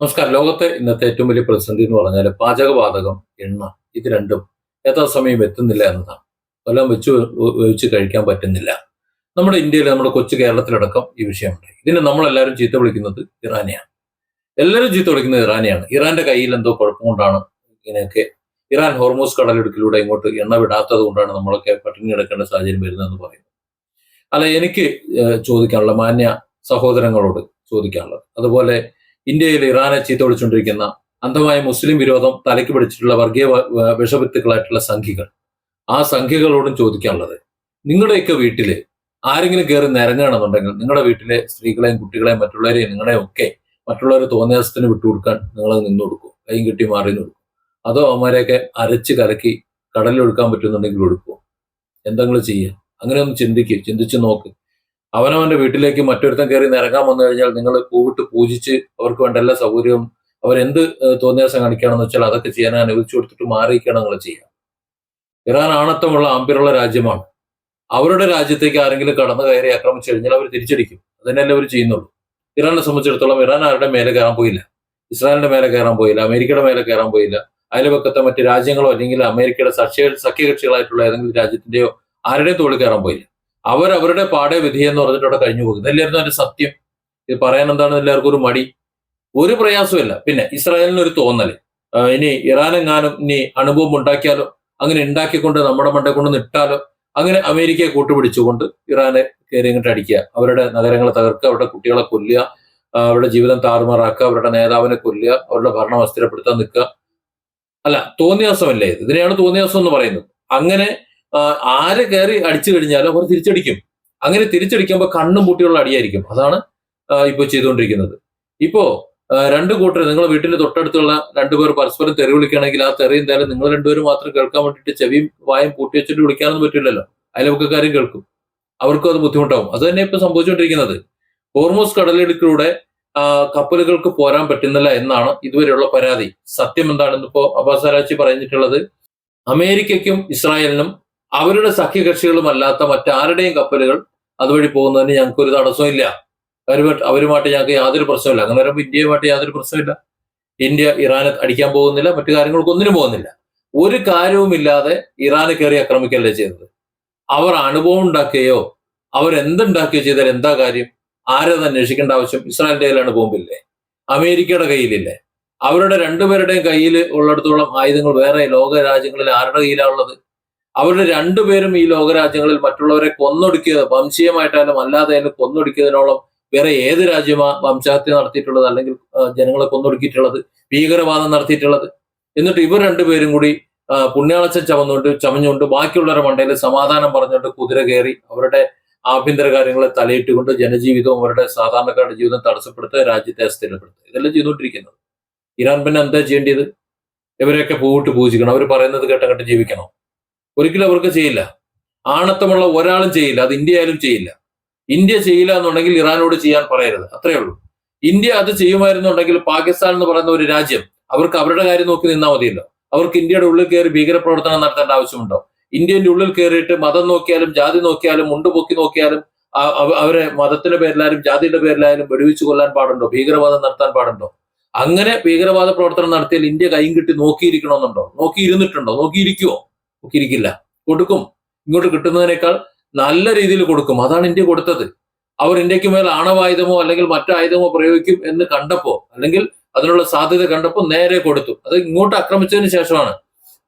നമസ്കാരം. ലോകത്തെ ഇന്നത്തെ ഏറ്റവും വലിയ പ്രതിസന്ധി എന്ന് പറഞ്ഞാൽ പാചകവാതകം, എണ്ണ ഇത് രണ്ടും യഥാസമയം എത്തുന്നില്ല എന്നതാണ്. എല്ലാം വെച്ച് കഴിക്കാൻ പറ്റുന്നില്ല. നമ്മുടെ ഇന്ത്യയിൽ, നമ്മുടെ കൊച്ചു കേരളത്തിലടക്കം ഈ വിഷയമുണ്ട്. ഇതിന് നമ്മളെല്ലാവരും ചീത്ത വിളിക്കുന്നത് ഇറാനെയാണ്. എല്ലാവരും ചീത്ത വിളിക്കുന്നത് ഇറാനെയാണ്. ഇറാന്റെ കയ്യിൽ എന്തോ കുഴപ്പം കൊണ്ടാണ് ഇങ്ങനെയൊക്കെ. ഇറാൻ ഹോർമൂസ് കടലിടുക്കിലൂടെ ഇങ്ങോട്ട് എണ്ണ വിടാത്തത് കൊണ്ടാണ് നമ്മളൊക്കെ പട്ടിണി കിടക്കേണ്ട സാഹചര്യം വരുന്നതെന്ന് പറയുന്നത്. അല്ല, എനിക്ക് ചോദിക്കാനുള്ള, മാന്യ സഹോദരങ്ങളോട് ചോദിക്കാനുള്ളത്, അതുപോലെ ഇന്ത്യയിൽ ഇറാനെ ചീത്ത വിളിച്ചുകൊണ്ടിരിക്കുന്ന അന്ധമായ മുസ്ലിം വിരോധം തലയ്ക്ക് പിടിച്ചിട്ടുള്ള വർഗീയ വിഷവിത്തുക്കളായിട്ടുള്ള സംഘികൾ, ആ സംഘികളോടും ചോദിക്കാനുള്ളത്, നിങ്ങളുടെയൊക്കെ വീട്ടില് ആരെങ്കിലും കയറി നിരങ്ങുകയാണെന്നുണ്ടെങ്കിൽ നിങ്ങളുടെ വീട്ടിലെ സ്ത്രീകളെയും കുട്ടികളെയും മറ്റുള്ളവരെയും നിങ്ങളെയും ഒക്കെ മറ്റുള്ളവരെ തോന്നിയാസത്തിന് വിട്ടുകൊടുക്കാൻ നിങ്ങൾ നിന്നു കൊടുക്കും, കൈയും കെട്ടി മാറി കൊടുക്കും? അതോ അവന്മാരെയൊക്കെ അരച്ച് കലക്കി കടലിൽ ഒഴുക്കാൻ പറ്റുന്നുണ്ടെങ്കിൽ ഒഴുക്കുമോ? എന്തെങ്കിലും ചെയ്യുക? അങ്ങനെ ഒന്ന് ചിന്തിച്ച് നോക്ക്. അവനവന്റെ വീട്ടിലേക്ക് മറ്റൊരുത്തൻ കയറി നിരങ്ങാൻ വന്നു കഴിഞ്ഞാൽ നിങ്ങൾ പൂവിട്ട് പൂജിച്ച് അവർക്ക് വേണ്ട എല്ലാ സൗകര്യവും, അവരെന്ത് തോന്നിയാസം കാണിക്കുകയാണെന്ന് വെച്ചാൽ അതൊക്കെ ചെയ്യാൻ അനുവദിച്ചു കൊടുത്തിട്ട് മാറിയിരിക്കണം നിങ്ങൾ ചെയ്യുക. ഇറാൻ ആണത്തമുള്ള ആമ്പിറുള്ള രാജ്യമാണ്. അവരുടെ രാജ്യത്തേക്ക് ആരെങ്കിലും കടന്നു കയറി ആക്രമിച്ചു കഴിഞ്ഞാൽ അവർ തിരിച്ചടിക്കും. അതന്നെയല്ലേ അവർ ചെയ്യുന്നുള്ളൂ. ഇറാനെ സംബന്ധിച്ചിടത്തോളം ഇറാൻ ആരുടെ മേലെ കയറാൻ പോയില്ല. ഇസ്രായേലിന്റെ മേലെ കയറാൻ പോയില്ല, അമേരിക്കയുടെ മേലെ കയറാൻ പോയില്ല, അയൽപക്കത്തെ മറ്റ് രാജ്യങ്ങളോ അല്ലെങ്കിൽ അമേരിക്കയുടെ സഖ്യകക്ഷികളായിട്ടുള്ള ഏതെങ്കിലും രാജ്യത്തിന്റെയോ ആരുടെയും തോളിൽ കയറാൻ പോയില്ല. അവരവരുടെ പാടെ വിധി എന്ന് പറഞ്ഞിട്ട് അവിടെ കഴിഞ്ഞു പോകുന്നത്. എല്ലായിരുന്നു അതിന്റെ സത്യം. ഇത് പറയാൻ എന്താണ് എല്ലാവർക്കും ഒരു മടി? ഒരു പ്രയാസമില്ല. പിന്നെ ഇസ്രായേലിന് ഒരു തോന്നല്, ഇനി ഇറാനെങ്ങാനും ഇനി അണുബോംബ് ഉണ്ടാക്കിയാലോ, അങ്ങനെ ഉണ്ടാക്കിക്കൊണ്ട് നമ്മുടെ മണ്ടേ കൊണ്ട് നിട്ടാലോ, അങ്ങനെ അമേരിക്കയെ കൂട്ടുപിടിച്ചുകൊണ്ട് ഇറാനെ കയറി ഇങ്ങോട്ട് അടിക്കുക, അവരുടെ നഗരങ്ങളെ തകർക്കുക, അവരുടെ കുട്ടികളെ കൊല്ലുക, അവരുടെ ജീവിതം താറുമാറാക്കുക, അവരുടെ നേതാവിനെ കൊല്ലുക, അവരുടെ ഭരണം അസ്ഥിരപ്പെടുത്താൻ നിൽക്കുക. അല്ല, തോന്നിയാസമല്ലേ ഇത്? ഇതിനെയാണ് തോന്നിയാസം എന്ന് പറയുന്നത്. അങ്ങനെ ആര് കയറി അടിച്ചു കഴിഞ്ഞാലും അവർ തിരിച്ചടിക്കും. അങ്ങനെ തിരിച്ചടിക്കുമ്പോൾ കണ്ണും പൂട്ടിയുള്ള അടിയായിരിക്കും. അതാണ് ഇപ്പൊ ചെയ്തുകൊണ്ടിരിക്കുന്നത്. ഇപ്പോ രണ്ടു കൂട്ടർ, നിങ്ങളുടെ വീട്ടിന് തൊട്ടടുത്തുള്ള രണ്ടുപേർ പരസ്പരം തെറി വിളിക്കുകയാണെങ്കിൽ ആ തെറി എന്തായാലും നിങ്ങൾ രണ്ടുപേരും മാത്രം കേൾക്കാൻ വേണ്ടിയിട്ട് ചെവിയും വായും പൂട്ടി വെച്ചിട്ട് വിളിക്കാനൊന്നും പറ്റില്ലല്ലോ. അയൽവക്കക്കാരും കേൾക്കും, അവർക്കും അത് ബുദ്ധിമുട്ടാവും. അത് തന്നെ ഇപ്പൊ സംഭവിച്ചുകൊണ്ടിരിക്കുന്നത്. ഹോർമൂസ് കടലിടുക്കിലൂടെ കപ്പലുകൾക്ക് പോരാൻ പറ്റുന്നില്ല എന്നാണ് ഇതുവരെയുള്ള പരാതി. സത്യം എന്താണെന്ന് ഇപ്പോ അബ്ബാസ് അരാച്ചി പറഞ്ഞിട്ടുള്ളത്, അമേരിക്കയ്ക്കും ഇസ്രായേലിനും അവരുടെ സഖ്യകക്ഷികളും അല്ലാത്ത മറ്റാരുടെയും കപ്പലുകൾ അതുവഴി പോകുന്നതിന് ഞങ്ങൾക്ക് ഒരു തടസ്സവും ഇല്ല. അവരുമായിട്ട് ഞങ്ങൾക്ക് യാതൊരു പ്രശ്നമില്ല. അങ്ങനെ വരുമ്പോൾ ഇന്ത്യയുമായിട്ട് യാതൊരു പ്രശ്നമില്ല. ഇന്ത്യ ഇറാനെ അടിക്കാൻ പോകുന്നില്ല, മറ്റു കാര്യങ്ങൾക്കൊന്നിനും പോകുന്നില്ല. ഒരു കാര്യവുമില്ലാതെ ഇറാനെ കയറി ആക്രമിക്കല്ലേ ചെയ്തത്. അവർ അനുഭവം ഉണ്ടാക്കുകയോ അവരെന്തുണ്ടാക്കുകയോ ചെയ്താൽ എന്താ കാര്യം? ആരത് അന്വേഷിക്കേണ്ട ആവശ്യം? ഇസ്രായേലിന്റെ കയ്യിലാണ് ബോംബില്ലേ? അമേരിക്കയുടെ കയ്യിലില്ലേ? അവരുടെ രണ്ടുപേരുടെയും കയ്യിൽ ഉള്ളിടത്തോളം ആയുധങ്ങൾ വേറെ ലോക രാജ്യങ്ങളിൽ ആരുടെ കയ്യിലാണ് ഉള്ളത്? അവരുടെ രണ്ടുപേരും ഈ ലോകരാജ്യങ്ങളിൽ മറ്റുള്ളവരെ കൊന്നൊടുക്കിയത്, വംശീയമായിട്ടായാലും അല്ലാതെയായാലും കൊന്നൊടുക്കിയതിനോളം വേറെ ഏത് രാജ്യമാ വംശഹത്യ നടത്തിയിട്ടുള്ളത്, അല്ലെങ്കിൽ ജനങ്ങളെ കൊന്നൊടുക്കിയിട്ടുള്ളത്, ഭീകരവാദം നടത്തിയിട്ടുള്ളത്? എന്നിട്ട് ഇവർ രണ്ടുപേരും കൂടി പുണ്യാളച്ചൻ ചമഞ്ഞുകൊണ്ട് ബാക്കിയുള്ളവരുടെ മണ്ടയിൽ സമാധാനം പറഞ്ഞുകൊണ്ട് കുതിര കയറി അവരുടെ ആഭ്യന്തര കാര്യങ്ങളെ തലയിട്ടുകൊണ്ട് ജനജീവിതവും അവരുടെ സാധാരണക്കാരുടെ ജീവിതം തടസ്സപ്പെടുത്തുക, രാജ്യത്തെ അസ്ഥിരപ്പെടുത്തുക, ഇതെല്ലാം ചെയ്തുകൊണ്ടിരിക്കുന്നത്. ഇറാൻ പിന്നെ എന്താ ചെയ്യേണ്ടത്? ഇവരെയൊക്കെ പൂവിട്ട് പൂജിക്കണം, അവർ പറയുന്നത് കേട്ടങ്ങട്ട് ജീവിക്കണം? ഒരിക്കലും അവർക്ക് ചെയ്യില്ല. ആണത്തമുള്ള ഒരാളും ചെയ്യില്ല. അത് ഇന്ത്യ ആയാലും ചെയ്യില്ല. ഇന്ത്യ ചെയ്യില്ല എന്നുണ്ടെങ്കിൽ ഇറാനോട് ചെയ്യാൻ പറയരുത്, അത്രേ ഉള്ളൂ. ഇന്ത്യ അത് ചെയ്യുമായിരുന്നുണ്ടെങ്കിൽ പാകിസ്ഥാൻ എന്ന് പറയുന്ന ഒരു രാജ്യം, അവർക്ക് അവരുടെ കാര്യം നോക്കി നിന്നാൽ മതിയല്ലോ. അവർക്ക് ഇന്ത്യയുടെ ഉള്ളിൽ കയറി ഭീകരപ്രവർത്തനം നടത്തേണ്ട ആവശ്യമുണ്ടോ? ഇന്ത്യന്റെ ഉള്ളിൽ കയറിയിട്ട് മതം നോക്കിയാലും ജാതി നോക്കിയാലും മുണ്ടുപൊക്കി നോക്കിയാലും അവരെ മതത്തിന്റെ പേരിലായാലും ജാതിയുടെ പേരിലായാലും വെടിവെച്ച് കൊല്ലാൻ പാടുണ്ടോ? ഭീകരവാദം നടത്താൻ പാടുണ്ടോ? അങ്ങനെ ഭീകരവാദ പ്രവർത്തനം നടത്തിയാൽ ഇന്ത്യ കൈയും കിട്ടി നോക്കിയിരിക്കണമെന്നുണ്ടോ? നോക്കിയിരുന്നിട്ടുണ്ടോ? നോക്കിയിരിക്കുവോ? നോക്കിയിരിക്കില്ല. കൊടുക്കും. ഇങ്ങോട്ട് കിട്ടുന്നതിനേക്കാൾ നല്ല രീതിയിൽ കൊടുക്കും. അതാണ് ഇന്ത്യ കൊടുത്തത്. അവർ ഇന്ത്യക്ക് മേൽ ആണവായുധമോ അല്ലെങ്കിൽ മറ്റായുധമോ പ്രയോഗിക്കും എന്ന് കണ്ടപ്പോ, അല്ലെങ്കിൽ അതിനുള്ള സാധ്യത കണ്ടപ്പോ നേരെ കൊടുത്തു. അത് ഇങ്ങോട്ട് ആക്രമിച്ചതിന് ശേഷമാണ്.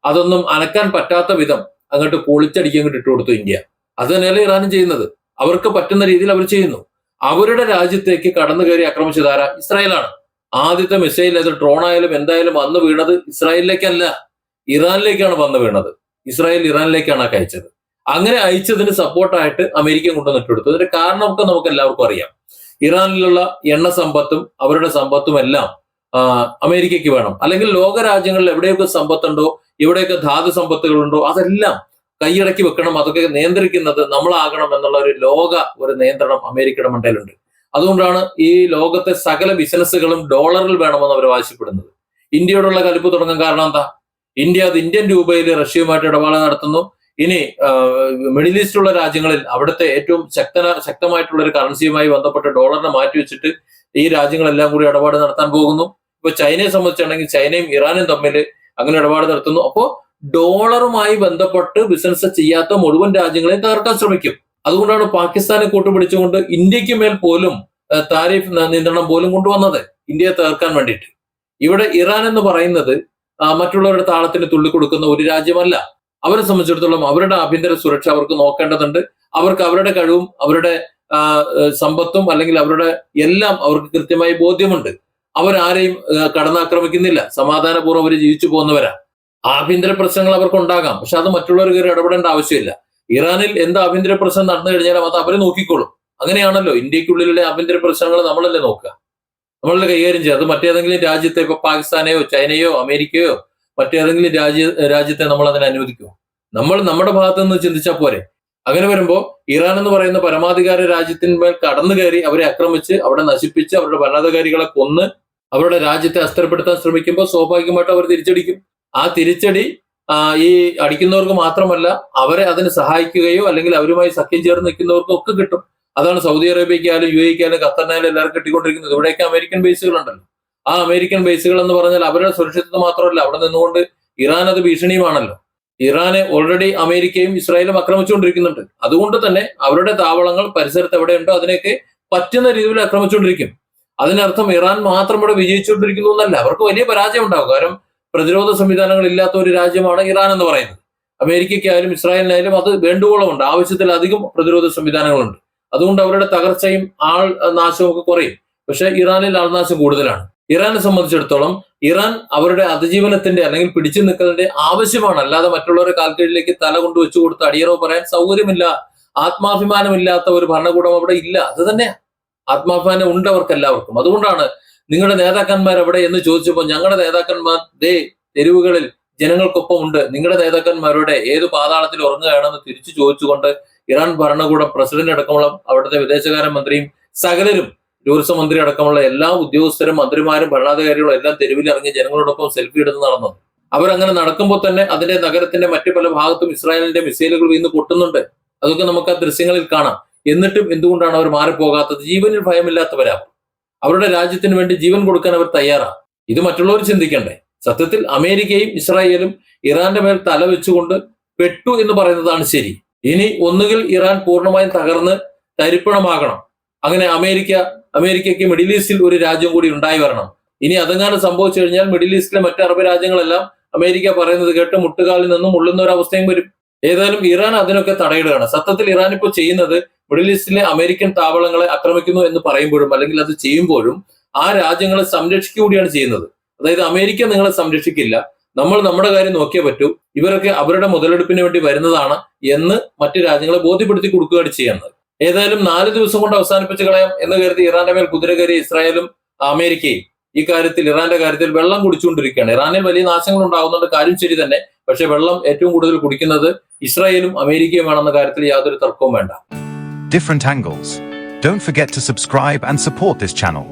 അതൊന്നും അനക്കാൻ പറ്റാത്ത വിധം അങ്ങോട്ട് പൊളിച്ചടിക്കാൻ ഇട്ട് കൊടുത്തു ഇന്ത്യ. അത് തന്നെയല്ലേ ഇറാനും ചെയ്യുന്നത്. അവർക്ക് പറ്റുന്ന രീതിയിൽ അവർ ചെയ്യുന്നു. അവരുടെ രാജ്യത്തേക്ക് കടന്നു കയറി ആക്രമിച്ചതാരാ? ഇസ്രായേലാണ്. ആദ്യത്തെ മിസൈൽ, അത് ഡ്രോൺ ആയാലും എന്തായാലും വന്നു വീണത് ഇസ്രായേലിലേക്കല്ല, ഇറാനിലേക്കാണ് വന്നു വീണത്. ഇസ്രായേൽ ഇറാനിലേക്കാണ് അയച്ചത്. അങ്ങനെ അയച്ചതിന് സപ്പോർട്ടായിട്ട് അമേരിക്ക കൊണ്ടുവന്നിട്ടെടുത്തു. അതിന്റെ കാരണമൊക്കെ നമുക്ക് എല്ലാവർക്കും അറിയാം. ഇറാനിലുള്ള എണ്ണ സമ്പത്തും അവരുടെ സമ്പത്തും എല്ലാം അമേരിക്കയ്ക്ക് വേണം. അല്ലെങ്കിൽ ലോക രാജ്യങ്ങളിൽ എവിടെയൊക്കെ സമ്പത്തുണ്ടോ, എവിടെയൊക്കെ ധാതു സമ്പത്തുകളുണ്ടോ, അതെല്ലാം കൈയടക്കി വെക്കണം. അതൊക്കെ നിയന്ത്രിക്കുന്നത് നമ്മളാകണം എന്നുള്ള ഒരു നിയന്ത്രണം അമേരിക്കയുടെ മണ്ടയിലുണ്ട്. അതുകൊണ്ടാണ് ഈ ലോകത്തെ സകല ബിസിനസ്സുകളും ഡോളറിൽ വേണമെന്ന് അവർ ആവശ്യപ്പെടുന്നത്. ഇന്ത്യയോടുള്ള കലിപ്പ് തുടങ്ങാൻ കാരണം എന്താ? ഇന്ത്യ അത് ഇന്ത്യൻ രൂപയിൽ റഷ്യയുമായിട്ട് ഇടപാട് നടത്തുന്നു. ഇനി മിഡിൽ ഈസ്റ്റുള്ള രാജ്യങ്ങളിൽ അവിടുത്തെ ഏറ്റവും ശക്തമായിട്ടുള്ള ഒരു കറൻസിയുമായി ബന്ധപ്പെട്ട് ഡോളറിനെ മാറ്റിവെച്ചിട്ട് ഈ രാജ്യങ്ങളെല്ലാം കൂടി ഇടപാട് നടത്താൻ പോകുന്നു. ഇപ്പൊ ചൈനയെ സംബന്ധിച്ചാണെങ്കിൽ ചൈനയും ഇറാനും തമ്മിൽ അങ്ങനെ ഇടപാട് നടത്തുന്നു. അപ്പോൾ ഡോളറുമായി ബന്ധപ്പെട്ട് ബിസിനസ് ചെയ്യാത്ത മുഴുവൻ രാജ്യങ്ങളെയും തകർക്കാൻ ശ്രമിക്കും. അതുകൊണ്ടാണ് പാകിസ്ഥാനെ കൂട്ടുപിടിച്ചുകൊണ്ട് ഇന്ത്യക്ക് മേൽ പോലും താരിഫ് നിയന്ത്രണം പോലും കൊണ്ടുവന്നത്, ഇന്ത്യയെ തകർക്കാൻ വേണ്ടിയിട്ട്. ഇവിടെ ഇറാൻ എന്ന് പറയുന്നത് മറ്റുള്ളവരുടെ താളത്തിന് തുള്ളിക്കൊടുക്കുന്ന ഒരു രാജ്യമല്ല. അവരെ സംബന്ധിച്ചിടത്തോളം അവരുടെ ആഭ്യന്തര സുരക്ഷ അവർക്ക് നോക്കേണ്ടതുണ്ട്. അവർക്ക് അവരുടെ കഴിവും അവരുടെ സമ്പത്തും അല്ലെങ്കിൽ അവരുടെ എല്ലാം അവർക്ക് കൃത്യമായി ബോധ്യമുണ്ട്. അവരാരെയും കടന്നാക്രമിക്കുന്നില്ല, സമാധാനപൂർവ്വം അവർ ജീവിച്ചു പോകുന്നവരാ. ആഭ്യന്തര പ്രശ്നങ്ങൾ അവർക്ക് ഉണ്ടാകാം, പക്ഷെ അത് മറ്റുള്ളവർ കയറി ഇടപെടേണ്ട ആവശ്യമില്ല. ഇറാനിൽ എന്ത് ആഭ്യന്തര പ്രശ്നം നടന്നു കഴിഞ്ഞാലും അത് അവർ നോക്കിക്കോളും. അങ്ങനെയാണല്ലോ ഇന്ത്യക്കുള്ളിലെ ആഭ്യന്തര പ്രശ്നങ്ങൾ നമ്മളല്ലേ നോക്കുക, നമ്മളല്ലേ കൈകാര്യം ചെയ്യുക. അത് മറ്റേതെങ്കിലും രാജ്യത്തെ, ഇപ്പൊ പാകിസ്ഥാനെയോ ചൈനയോ അമേരിക്കയോ മറ്റേതെങ്കിലും രാജ്യത്തെ നമ്മൾ അതിനെ അനുവദിക്കുമോ? നമ്മൾ നമ്മുടെ ഭാഗത്ത് നിന്ന് ചിന്തിച്ചാൽ പോരെ. അങ്ങനെ വരുമ്പോൾ ഇറാൻ എന്ന് പറയുന്ന പരമാധികാര രാജ്യത്തിന്മേൽ കടന്നു കയറി അവരെ ആക്രമിച്ച് അവിടെ നശിപ്പിച്ച് അവരുടെ ഭരണാധികാരികളെ കൊന്ന് അവരുടെ രാജ്യത്തെ അസ്ഥിരപ്പെടുത്താൻ ശ്രമിക്കുമ്പോൾ സ്വാഭാവികമായിട്ട് അവർ തിരിച്ചടിക്കും. ആ തിരിച്ചടി ഈ അടിക്കുന്നവർക്ക് മാത്രമല്ല, അവരെ അതിന് സഹായിക്കുകയോ അല്ലെങ്കിൽ അവരുമായി സഖ്യം ചേർന്ന് നിൽക്കുന്നവർക്കും ഒക്കെ കിട്ടും. അതാണ് സൗദി അറേബ്യക്കായാലും യു എക്കായാലും ഖത്തറിനായാലും എല്ലാവർക്കും കിട്ടിക്കൊണ്ടിരിക്കുന്നത്. ഇവിടെയൊക്കെ അമേരിക്കൻ ബേസുകളുണ്ടല്ലോ. ആ അമേരിക്കൻ ബേസുകൾ എന്ന് പറഞ്ഞാൽ അവരുടെ സുരക്ഷിതത്വം മാത്രമല്ല, അവിടെ നിന്നുകൊണ്ട് ഇറാൻ അത് ഭീഷണിയുമാണല്ലോ. ഇറാനെ ഓൾറെഡി അമേരിക്കയും ഇസ്രായേലും ആക്രമിച്ചുകൊണ്ടിരിക്കുന്നുണ്ട്. അതുകൊണ്ട് തന്നെ അവരുടെ താവളങ്ങൾ പരിസരത്ത് എവിടെയുണ്ടോ അതിനെയൊക്കെ പറ്റുന്ന രീതിയിൽ ആക്രമിച്ചുകൊണ്ടിരിക്കും. അതിനർത്ഥം ഇറാൻ മാത്രം ഇവിടെ വിജയിച്ചുകൊണ്ടിരിക്കുന്നു എന്നല്ല, അവർക്ക് വലിയ പരാജയം ഉണ്ടാകും. കാരണം പ്രതിരോധ സംവിധാനങ്ങൾ ഇല്ലാത്ത ഒരു രാജ്യമാണ് ഇറാൻ എന്ന് പറയുന്നത്. അമേരിക്കയ്ക്കായാലും ഇസ്രായേലിനായാലും അത് വേണ്ടുവോളമുണ്ട്, ആവശ്യത്തിലധികം പ്രതിരോധ സംവിധാനങ്ങളുണ്ട്. അതുകൊണ്ട് അവരുടെ തകർച്ചയും ആൾ നാശവും ഒക്കെ കുറയും. പക്ഷെ ഇറാനിൽ ആൾനാശം കൂടുതലാണ്. ഇറാനെ സംബന്ധിച്ചിടത്തോളം ഇറാൻ അവരുടെ അതിജീവനത്തിന്റെ അല്ലെങ്കിൽ പിടിച്ചു നിൽക്കുന്നതിന്റെ ആവശ്യമാണ്, അല്ലാതെ മറ്റുള്ളവരുടെ കാൽക്കീഴിലേക്ക് തല കൊണ്ട് വെച്ചു കൊടുത്ത് അടിയറവ് പറയാൻ സൗകര്യമില്ല. ആത്മാഭിമാനമില്ലാത്ത ഒരു ഭരണകൂടം അവിടെ ഇല്ല. അത് തന്നെ ആത്മാഭിമാനം ഉണ്ട് അവർക്ക് എല്ലാവർക്കും. അതുകൊണ്ടാണ് നിങ്ങളുടെ നേതാക്കന്മാർ എവിടെ എന്ന് ചോദിച്ചപ്പോൾ ഞങ്ങളുടെ നേതാക്കന്മാർ തെരുവുകളിൽ ജനങ്ങൾക്കൊപ്പം ഉണ്ട്, നിങ്ങളുടെ നേതാക്കന്മാരുടെ ഏത് പാതാളത്തിൽ ഉറങ്ങുകയാണെന്ന് തിരിച്ചു ചോദിച്ചുകൊണ്ട് ഇറാൻ ഭരണകൂടം പ്രസിഡന്റ് അടക്കമുള്ള അവിടുത്തെ വിദേശകാര്യ മന്ത്രിയും സകലരും ടൂറിസം മന്ത്രി അടക്കമുള്ള എല്ലാ ഉദ്യോഗസ്ഥരും മന്ത്രിമാരും ഭരണാധികാരികളും എല്ലാം തെരുവിലിറങ്ങി ജനങ്ങളോടൊപ്പം സെൽഫി എടുത്ത് നടന്നു. അവരങ്ങനെ നടക്കുമ്പോൾ തന്നെ അതിന്റെ നഗരത്തിന്റെ മറ്റു പല ഭാഗത്തും ഇസ്രായേലിന്റെ മിസൈലുകൾ വീണ് പൊട്ടുന്നുണ്ട്. അതൊക്കെ നമുക്ക് ആ ദൃശ്യങ്ങളിൽ കാണാം. എന്നിട്ടും എന്തുകൊണ്ടാണ് അവർ മാറിപ്പോകാത്തത്? ജീവനിൽ ഭയമില്ലാത്തവരാണ്. അവരുടെ രാജ്യത്തിന് വേണ്ടി ജീവൻ കൊടുക്കാൻ അവർ തയ്യാറാണ്. ഇത് മറ്റുള്ളവർ ചിന്തിക്കണ്ടേ? സത്യത്തിൽ അമേരിക്കയും ഇസ്രായേലും ഇറാന്റെ മേൽ തല വെച്ചുകൊണ്ട് പെട്ടു എന്ന് പറയുന്നതാണ് ശരി. ഇനി ഒന്നുകിൽ ഇറാൻ പൂർണ്ണമായും തകർന്ന് തരിപ്പണമാകണം. അങ്ങനെ അമേരിക്കയ്ക്ക് മിഡിൽ ഈസ്റ്റിൽ ഒരു രാജ്യം കൂടി ഉണ്ടായി വരണം. ഇനി അതെങ്ങാനും സംഭവിച്ചു കഴിഞ്ഞാൽ മിഡിൽ ഈസ്റ്റിലെ മറ്റ് അറബ് രാജ്യങ്ങളെല്ലാം അമേരിക്ക പറയുന്നത് കേട്ട് മുട്ടുകാലിൽ നിന്നും മുള്ളുന്ന ഒരു അവസ്ഥയും വരും. ഏതായാലും ഇറാൻ അതിനൊക്കെ തടയിടുകയാണ്. സത്യത്തിൽ ഇറാൻ ഇപ്പോൾ ചെയ്യുന്നത് മിഡിൽ ഈസ്റ്റിലെ അമേരിക്കൻ താവളങ്ങളെ ആക്രമിക്കുന്നു എന്ന് പറയുമ്പോഴും അല്ലെങ്കിൽ അത് ചെയ്യുമ്പോഴും ആ രാജ്യങ്ങളെ സംരക്ഷിക്കുക കൂടിയാണ് ചെയ്യുന്നത്. അതായത് അമേരിക്ക നിങ്ങളെ സംരക്ഷിക്കില്ല, നമ്മൾ നമ്മുടെ കാര്യം നോക്കിയേ പറ്റൂ, ഇവരൊക്കെ അവരുടെ മുതലെടുപ്പിന് വേണ്ടി വരുന്നതാണ് എന്ന് മറ്റു രാജ്യങ്ങളെ ബോധ്യപ്പെടുത്തി കൊടുക്കുകയാണ് ചെയ്യുന്നത്. ഏതായാലും 4 ദിവസം കൊണ്ട് അവസാനിപ്പിച്ച് കളയാം എന്ന് കരുതി ഇറാന്റെ മേൽ കുതിര കയറി ഇസ്രായേലും അമേരിക്കയും ഈ കാര്യത്തിൽ ഇറാന്റെ കാര്യത്തിൽ വെള്ളം കുടിച്ചുകൊണ്ടിരിക്കുകയാണ്. ഇറാനിൽ വലിയ നാശങ്ങൾ ഉണ്ടാകുന്നുണ്ട്, കാര്യം ശരി തന്നെ. പക്ഷെ വെള്ളം ഏറ്റവും കൂടുതൽ കുടിക്കുന്നത് ഇസ്രായേലും അമേരിക്കയുമാണെന്ന കാര്യത്തിൽ യാതൊരു തർക്കവും വേണ്ട. Different angles. Don't forget to subscribe and support this channel.